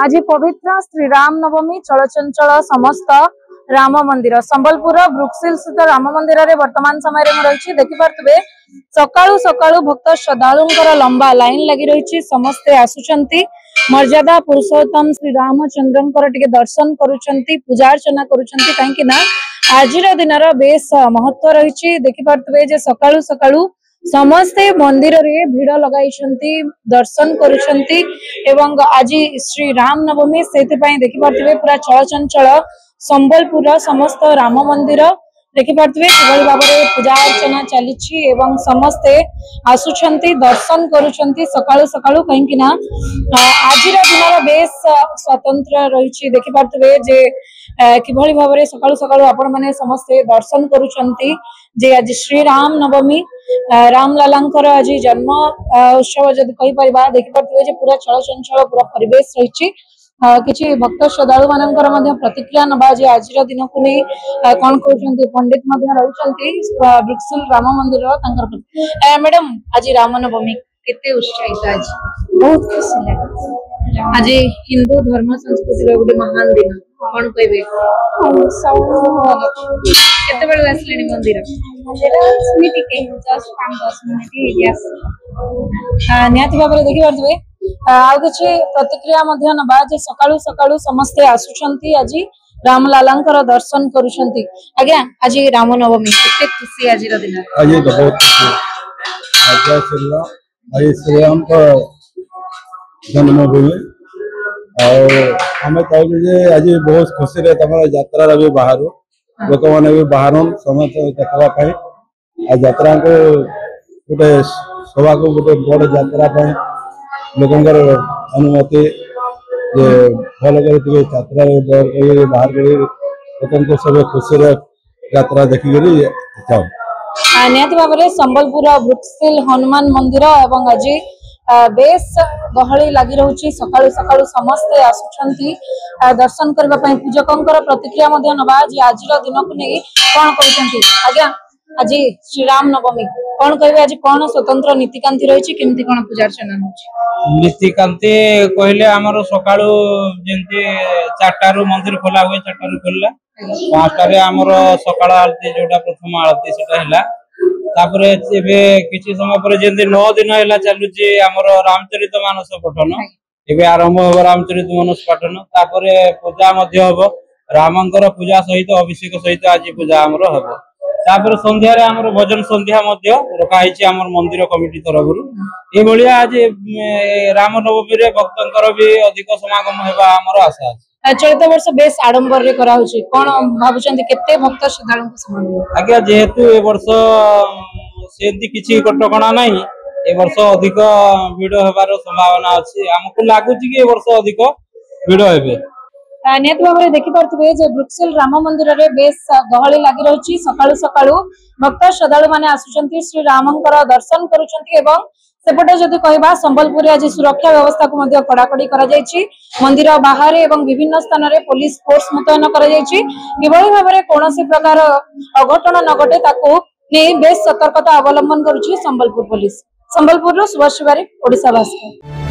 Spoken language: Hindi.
आज पवित्र श्री राम नवमी चलचंचल समस्त राम मंदिर संबलपुर ब्रुक्सिल स्थित राम मंदिर रे वर्तमान समय रे रही देखिपे सकाळु सकाळु भक्त श्रद्धालुंकर लंबा लाइन लगी रही समस्ते आसुचंती मर्यादा पुरुषोत्तम श्री रामचंद्रंकर टिके दर्शन करुचंती पूजा अर्चना करुचंती कहीं ना आज दिन बेस महत्व रही देखिपे जे सकाळु सकाळु समस्ते मंदिर रे भीड़ लगाई दर्शन करुचंती एवं आज श्री राम नवमी से देखिपे पूरा चलचंचल संबलपुर समस्त राम मंदिर देखिपे किभली भाव में पूजा अर्चना चली समस्ते आसुचंती दर्शन करुचंती सकाळु सकाळु कहीं ना आज दिन बेस स्वतंत्र रही देखिपे जे किभली भाव में सकाळु सकाळु आपण माने समस्ते दर्शन करुचंती जे आज श्री राम नवमी रामलालांकर आज जन्म उत्सव जदि कहि परिबा देखिपे जे पूरा चलचंचल पूरा परिवेश रही किछि भक्त श्रद्धालु मानकर मध्य प्रतिक्रिया नबा जे आज दिन को नहीं कौन कहते पंडित ब्रुक्सिल राम मंदिर मैडम आज रामनवमी केते उत्साहित आज बहुत खुशी लगे आज हिंदू धर्म संस्कृति गोटे महान दिन कौन कहबे केते बेले आसलेनी मंदिर निहाती भाव में देखिपे आउ कि प्रतिक्रिया नबा जे सकाळु सकाळु समस्ते आसुचंती आज रामलालांकर दर्शन करुचंती आज्ञा आज रामनवमी केते खुशी आज दिन आज बहुत खुशी आज श्री राम का जन्मभूमि और हमें कहूँ आज बहुत खुशी रे यात्रा भी बाहर लोक मैंने भी बाहर समस्त देखा यात्रा को गोटे सभा को गोटे बड़ यात्रा लोकंर अनुमति भल कर यात्रा बाहर कर सब खुशी यात्रा देखिक जाओ निहाती भाव में संबलपुर ब्रुक्सिल हनुमान मंदिर एवं आज बेस गहली लगी रही सकाळु सकाळु समस्ते आसुचंती दर्शन करने पूजकों प्रतिक्रिया नबा आज दिन को नहीं कौन कहते आज्ञा आज श्री राम नवमी कौन कहे आज कौन स्वतंत्र नीतिकांति रही केमती कौन पूजा अर्चना नीतिकांति कहले आमर सकाळु जेंती 4 मंदिर खोला हुए 4 खोलला 5 आमर सकाळ आरती जोटा प्रथम आरती सेटा हैला तापरे एबे किछि समय पर जेंती 9 दिन हैला चलुची आमर रामचरित मानस पठन एबे आरंभ हो रामचरित मानस पठन तापरे पूजा मध्य हो रामंकर पूजा सहित अभिषेक सहित आज पूजा आमर हबो तापर संध्या रे हमर भजन संध्या मध्य रखा हिची हमर मंदिर कमिटी तरफ ए भलिया आज रामनवमी रे भक्तंकर भी अधिक समागम हेबा हमर आशा अछि चलित वर्ष बेस आडंबर रे करा होची कोन भाबुचंती केते भक्त श्रद्धालु को समागम आज्ञा जेहेतु ए वर्ष सेंती किछि कटकणा नाही ए वर्ष अधिक भीड़ हेबार संभावना अछि हमकु लागुची कि ए वर्ष अधिक भीड़ हेबे निहती भाव में देखिपे ब्रुक्सिल राम मंदिर रे बेस गहली लगी रही सकाळु सकाळु भक्त श्रद्धालु माने आसुचंती श्री रामंकर दर्शन करुचंती एवं सेपटे जदि कहबा संबलपुर आज सुरक्षा व्यवस्था को मध्य कड़ाकड़ी करा जायछि मंदिर बाहर एवं विभिन्न स्थान रे पुलिस फोर्स मुतयन करा जायछि किभली भाव में कोनोसी प्रकार अघटन न घटे ताको ने बेस सतर्कता अवलंबन करुछि संबलपुर पुलिस संबलपुर रो सुभाष शिवारी ओडिशा भास्कर।